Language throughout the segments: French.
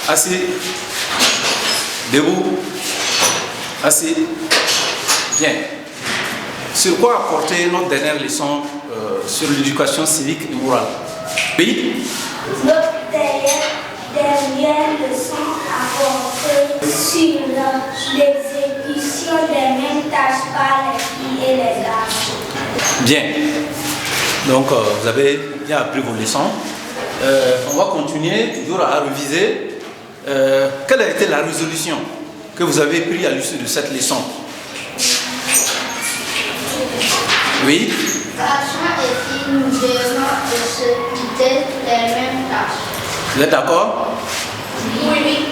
Assis. Debout. Assis. Bien. Sur quoi apporter notre dernière leçon sur l'éducation civique et morale? Oui. Notre dernière leçon apportée sur l'exécution des mêmes tâches par les filles et les garçons. Bien. Donc, vous avez bien appris vos leçons. On va continuer toujours à réviser. Quelle a été la résolution que vous avez prise à l'issue de cette leçon? Oui. Garçons et filles, nous devons exécuter les mêmes tâches. Vous êtes d'accord? Oui.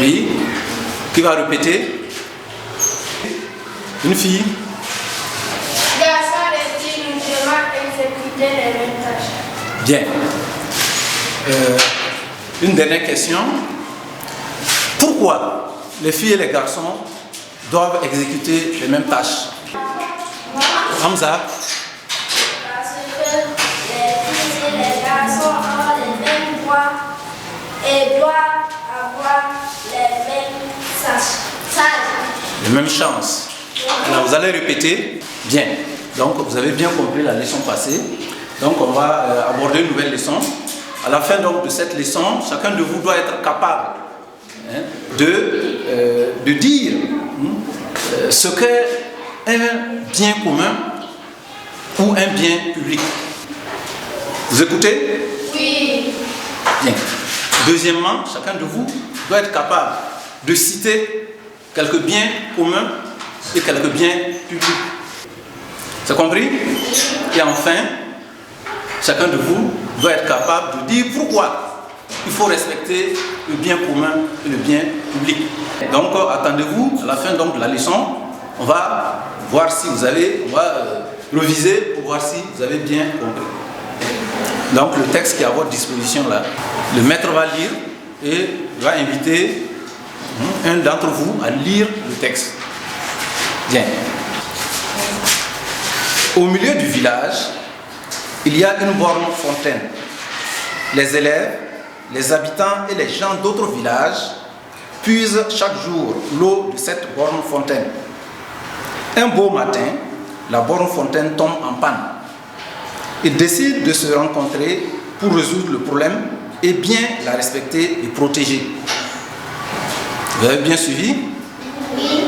Oui. Qui va répéter? Une fille. Garçons et filles, nous devons exécuter les mêmes tâches. Bien. Une dernière question. Pourquoi les filles et les garçons doivent exécuter les mêmes tâches? Hamza? Parce que les filles et les garçons ont les mêmes droits et doivent avoir les mêmes sages. Les mêmes chances. Alors vous allez répéter. Bien. Donc vous avez bien compris la leçon passée. Donc on va aborder une nouvelle leçon. À la fin donc, de cette leçon, chacun de vous doit être capable de dire ce qu'est un bien commun ou un bien public. Vous écoutez? Oui. Bien. Deuxièmement, chacun de vous doit être capable de citer quelques biens communs et quelques biens publics. C'est compris? Et enfin, chacun de vous doit être capable de dire pourquoi il faut respecter le bien commun et le bien public. Donc, attendez-vous à la fin donc, de la leçon. On va voir si vous avez, on va réviser pour voir si vous avez bien compris. Donc, le texte qui est à votre disposition là, le maître va lire et va inviter un d'entre vous à lire le texte. Bien. Au milieu du village, il y a une borne fontaine. Les élèves, les habitants et les gens d'autres villages puisent chaque jour l'eau de cette borne fontaine. Un beau matin, la borne fontaine tombe en panne. Ils décident de se rencontrer pour résoudre le problème et bien la respecter et protéger. Vous avez bien suivi? Oui.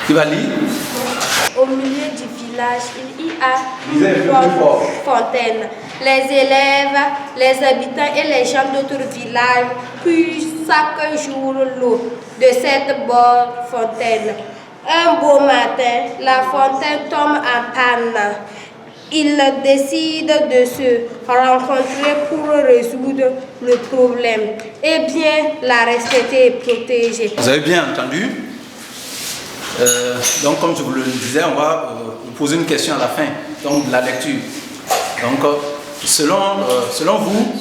Qui va lire? Au milieu du village, il y a une borne fontaine. Les élèves, les habitants et les gens d'autres villages puisent chaque jour l'eau de cette borne fontaine. Un beau matin, la fontaine tombe en panne. Ils décident de se rencontrer pour résoudre le problème et bien la respecter et protéger. Vous avez bien entendu? Donc, comme je vous le disais, on va vous poser une question à la fin donc, de la lecture. Donc, selon vous,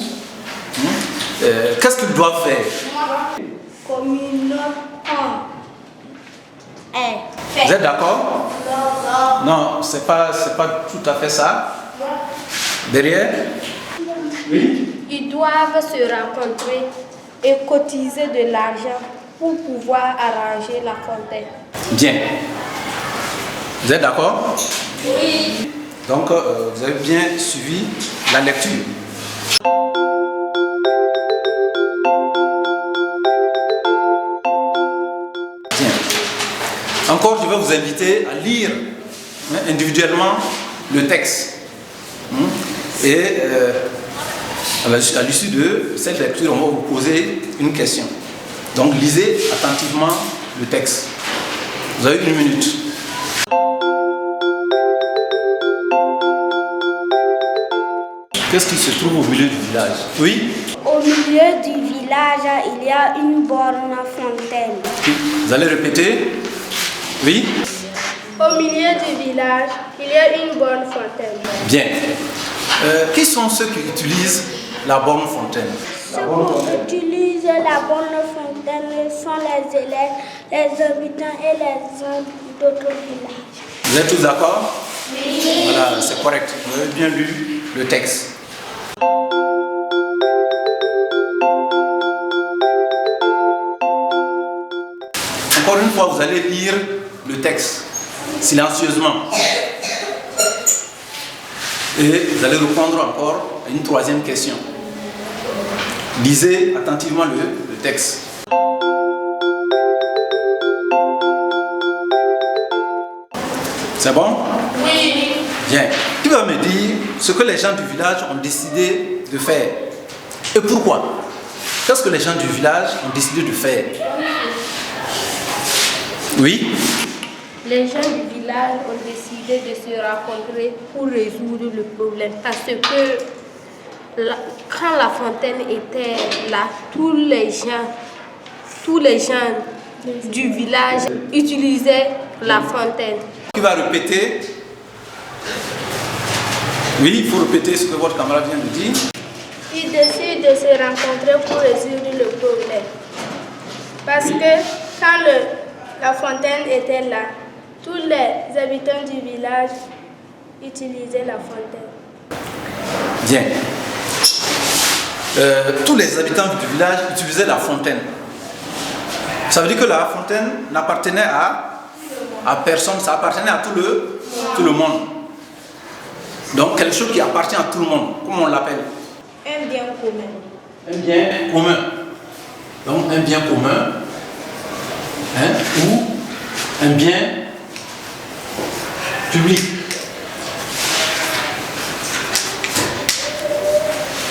qu'est-ce qu'ils doivent faire? Vous êtes d'accord? Non, c'est pas tout à fait ça. Derrière? Oui. Ils doivent se rencontrer et cotiser de l'argent pour pouvoir arranger la fontaine. Bien. Vous êtes d'accord? Oui. Donc, vous avez bien suivi la lecture. Bien. Encore, je vais vous inviter à lire individuellement le texte. Et à l'issue de cette lecture, on va vous poser une question. Donc, lisez attentivement le texte. Vous avez 1 minute. Qu'est-ce qui se trouve au milieu du village? Oui? Au milieu du village, il y a une borne fontaine. Vous allez répéter? Oui? Au milieu du village, il y a une borne fontaine. Bien. Qui sont ceux qui utilisent la borne fontaine? Ceux qui utilisent la borne fontaine sont les élèves, les habitants et les gens d'autres villages. Vous êtes tous d'accord? Oui. Voilà, c'est correct. Vous avez bien lu le texte. Encore une fois, vous allez lire le texte silencieusement. Et vous allez répondre encore à une troisième question. Lisez attentivement le texte. C'est bon? Oui. Bien. Qui va me dire ce que les gens du village ont décidé de faire? Et pourquoi? Qu'est-ce que les gens du village ont décidé de faire? Oui? Les gens du village ont décidé de se rencontrer pour résoudre le problème. Parce que quand la fontaine était là, tous les gens du village utilisaient la fontaine. Qui va répéter? Oui, il faut répéter ce que votre camarade vient de dire. Ils décident de se rencontrer pour résoudre le problème. Parce que quand la fontaine était là, tous les habitants du village utilisaient la fontaine. Bien. Tous les habitants du village utilisaient la fontaine. Ça veut dire que la fontaine n'appartenait à personne, ça appartenait à tout le monde. Donc quelque chose qui appartient à tout le monde, comment on l'appelle? Un bien commun. Un bien commun. Donc un bien commun, ou un bien public.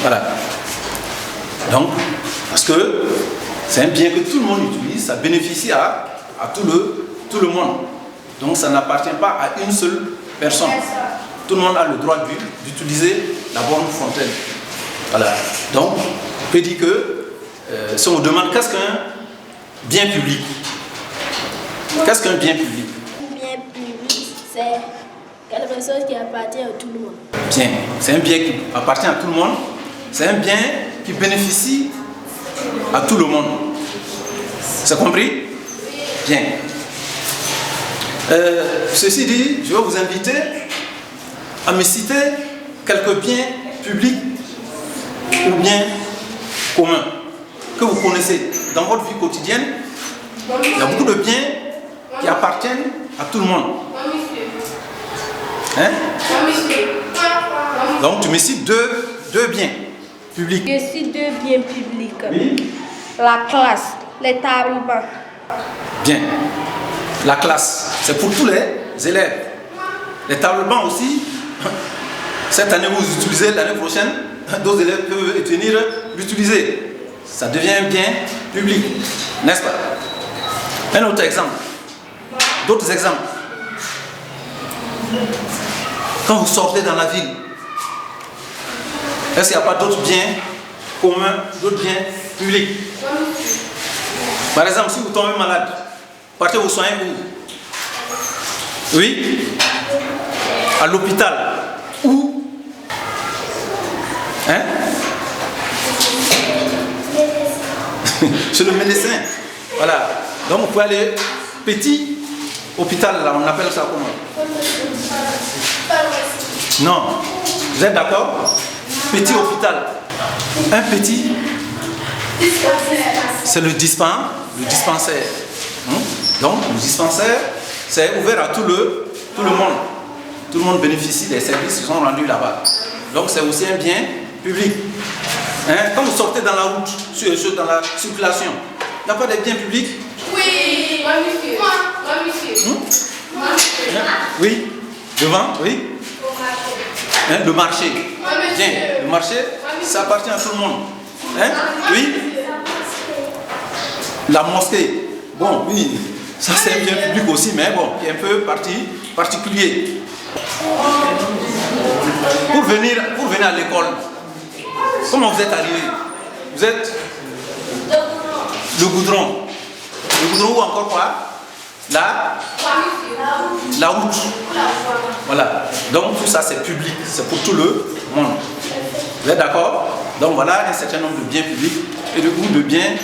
Voilà. Donc, parce que c'est un bien que tout le monde utilise, ça bénéficie à tout le monde. Donc ça n'appartient pas à une seule personne. Tout le monde a le droit d'utiliser la bonne fontaine. Voilà. Donc, on peut dire que si on demande qu'est-ce qu'un bien public? Qu'est-ce qu'un bien public? Un bien public, c'est quelque chose qui appartient à tout le monde. Bien, c'est un bien qui appartient à tout le monde. C'est un bien qui bénéficie à tout le monde. C'est compris? Bien. Ceci dit, je vais vous inviter à me citer quelques biens publics ou biens communs que vous connaissez dans votre vie quotidienne. Il y a beaucoup de biens qui appartiennent à tout le monde. Hein? Donc tu me cites deux biens publics. Je cite deux biens publics. Oui. La classe, les tables bancs. Bien. La classe, c'est pour tous les élèves. Les tables bancs aussi, cette année vous utilisez, l'année prochaine, d'autres élèves peuvent venir l'utiliser. Ça devient un bien public, n'est-ce pas? Un autre exemple. D'autres exemples. Quand vous sortez dans la ville, est-ce qu'il n'y a pas d'autres biens communs, d'autres biens publics? Par exemple, si vous tombez malade, partez vous soigner où? Oui? À l'hôpital. Où? Hein? Chez le médecin. Voilà. Donc vous pouvez aller petit hôpital, là, on appelle ça comment? Non. Vous êtes d'accord? Petit hôpital. Un petit, c'est le dispensaire. Donc le dispensaire, c'est ouvert à tout le monde. Tout le monde bénéficie des services qui sont rendus là-bas. Donc c'est aussi un bien public. Hein? Quand vous sortez dans la route, dans la circulation, il n'y a pas de biens publics? Oui, moi, monsieur. Moi, monsieur. Oui, devant, oui. Hein? Le marché. Bien, le marché, ça appartient à tout le monde. Hein? Oui. La mosquée. Bon, oui, ça c'est un bien public aussi, mais bon, qui est un peu particulier. Pour venir à l'école, comment vous êtes arrivé? Vous êtes le goudron. Le goudron ou encore quoi? La route. Voilà. Donc tout ça c'est public, c'est pour tout le monde. Vous êtes d'accord? Donc voilà un certain nombre de biens publics et de groupes de biens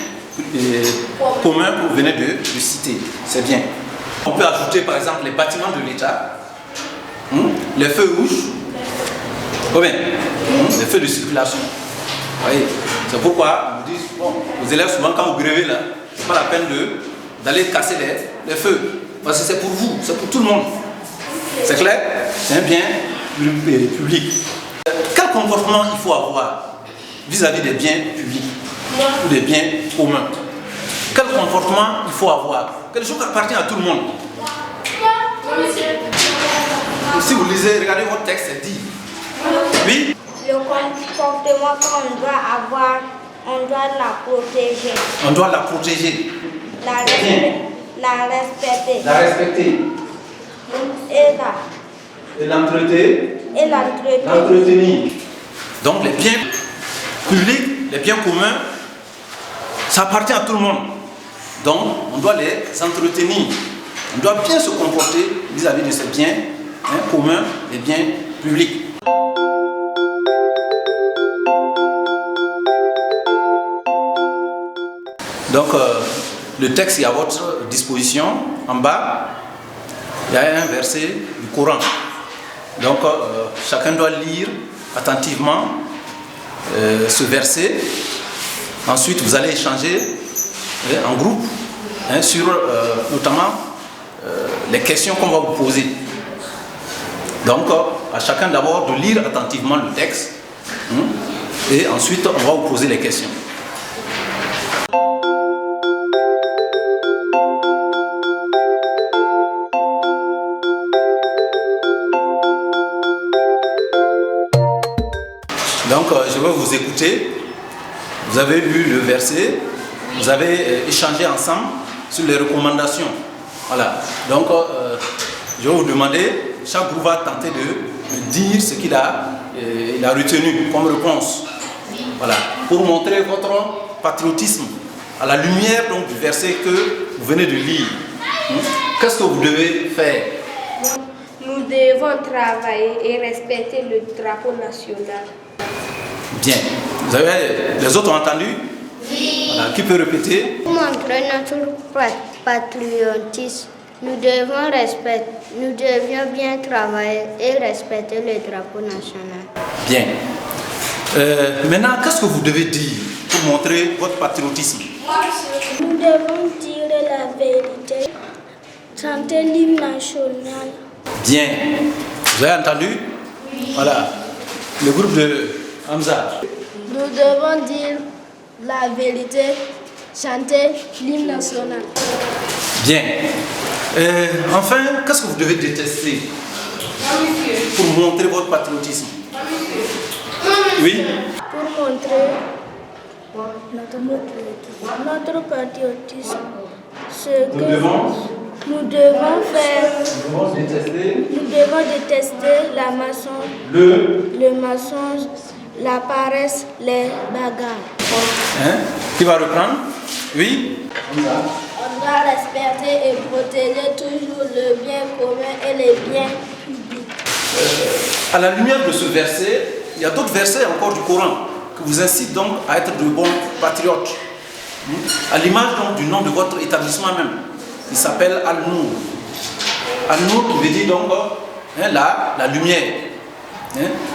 communs que vous venez de citer. C'est bien. On peut ajouter par exemple les bâtiments de l'État, les feux rouges, ou bien les feux de circulation. Vous voyez, c'est pourquoi on dit, bon, aux élèves souvent quand vous grévez là, c'est pas la peine d'aller casser les feux. Parce que c'est pour vous, c'est pour tout le monde. C'est clair? C'est un bien public. Quel comportement il faut avoir vis-à-vis des biens publics ou des biens communs? Quel comportement il faut avoir? Quelque chose qui appartient à tout le monde. Si vous lisez, regardez votre texte, c'est dit. Oui? Le comportement qu'on doit avoir, on doit la protéger. On doit la protéger. La respecter. La respecter. Et l'entretenir. Donc les biens publics, les biens communs, ça appartient à tout le monde. Donc on doit les entretenir. On doit bien se comporter vis-à-vis de ces biens communs, les biens publics. Donc le texte est à votre disposition. En bas, il y a un verset du Coran. Donc chacun doit lire attentivement ce verset. Ensuite, vous allez échanger en groupe sur notamment les questions qu'on va vous poser. Donc à chacun d'abord de lire attentivement le texte et ensuite on va vous poser les questions. Donc je vais vous écouter. Vous avez lu le verset, vous avez échangé ensemble sur les recommandations. Voilà. Donc je vais vous demander, chaque groupe va tenter de dire ce qu'il a retenu comme réponse. Voilà. Pour montrer votre patriotisme à la lumière donc, du verset que vous venez de lire. Qu'est-ce que vous devez faire? Nous devons travailler et respecter le drapeau national. Bien. Vous avez, les autres ont entendu? Oui. Voilà. Qui peut répéter? Pour montrer notre patriotisme, nous devions bien travailler et respecter le drapeau national. Bien. Maintenant, qu'est-ce que vous devez dire pour montrer votre patriotisme? Nous devons dire la vérité, chanter l'hymne national. Bien. Vous avez entendu? Oui. Voilà. Le groupe de Hamza. Nous devons dire la vérité, chanter l'hymne national. Bien. Enfin, qu'est-ce que vous devez détester pour montrer votre patriotisme? Oui? Pour montrer notre patriotisme, ce que nous devons faire. Nous devons détester la le mensonge, la paresse, les bagarres. Qui va reprendre? Oui? On doit respecter et protéger toujours le bien commun et les biens publics. À la lumière de ce verset, il y a d'autres versets encore du Coran qui vous incitent donc à être de bons patriotes. À l'image donc du nom de votre établissement même, il s'appelle Al-Nour. Al-Nour qui veut dire donc la lumière.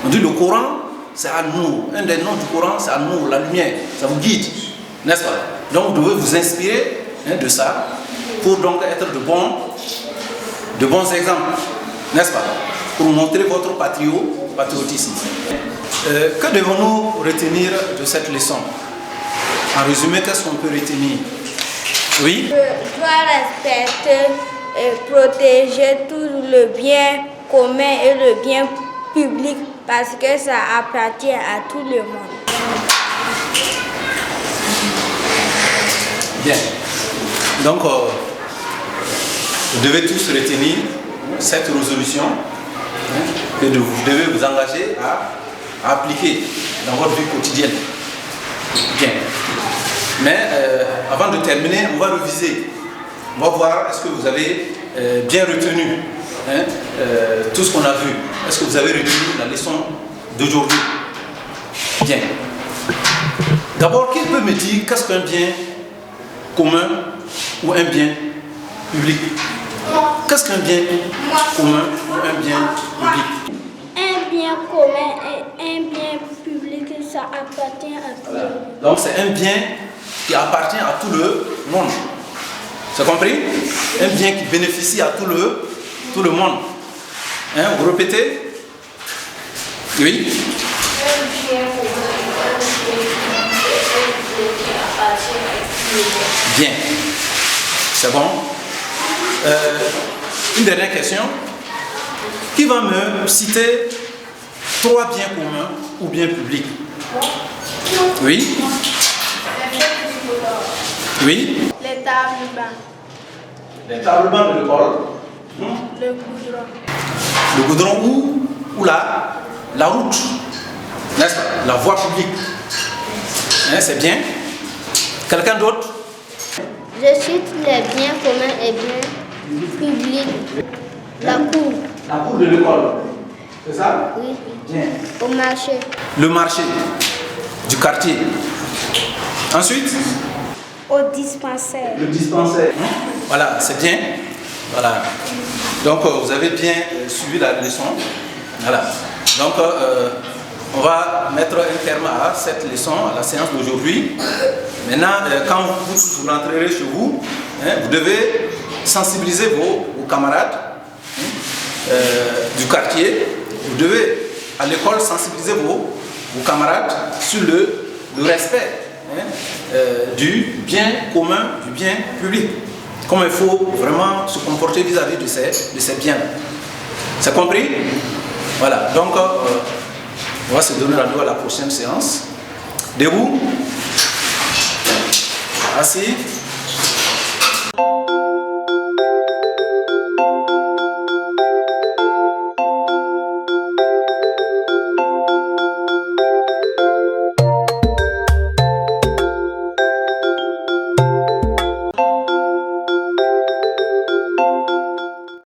On dit le Coran, c'est Al-Nour. Un des noms du Coran, c'est Al-Nour, la lumière. Ça vous guide, n'est-ce pas? Donc vous devez vous inspirer de ça pour donc être de bons exemples, n'est-ce pas? Pour montrer votre patriotisme. Que devons-nous retenir de cette leçon? En résumé, qu'est-ce qu'on peut retenir? Oui? Je dois respecter et protéger tout le bien commun et le bien public parce que ça appartient à tout le monde. Bien. Donc, vous devez tous retenir cette résolution que vous devez vous engager à appliquer dans votre vie quotidienne. Bien. Mais avant de terminer, on va reviser. On va voir est-ce que vous avez bien retenu tout ce qu'on a vu. Est-ce que vous avez retenu la leçon d'aujourd'hui? Bien. D'abord, qui peut me dire qu'est-ce qu'un bien commun ou un bien public? Qu'est-ce qu'un bien commun ou un bien public? Un bien commun et un bien public, ça appartient à tout le monde. Donc c'est un bien qui appartient à tout le monde. C'est compris? Un bien qui bénéficie à tout le monde. Hein, vous répétez? Oui? Bien. C'est bon? Une dernière question. Qui va me citer 3 biens communs ou biens publics? Oui? Oui? Les tables bancs. Les tables bancs de l'école. Le goudron. Le goudron ou la route, n'est-ce pas? La voie publique. Hein, c'est bien. Quelqu'un d'autre? Je cite les biens communs et biens publics. La cour. La cour de l'école. C'est ça? Oui. Bien. Au marché. Le marché du quartier. Ensuite? Au dispensaire. Le dispensaire. Voilà, c'est bien. Voilà. Donc, vous avez bien suivi la leçon. Voilà. Donc, on va mettre un terme à cette leçon, à la séance d'aujourd'hui. Maintenant, quand vous rentrerez chez vous, vous devez sensibiliser vos camarades du quartier. Vous devez, à l'école, sensibiliser vos camarades sur le respect du bien commun, du bien public. Comment il faut vraiment se comporter vis-à-vis de ces biens. C'est compris? Voilà. Donc, on va se donner rendez-vous à la prochaine séance. Debout. Assis.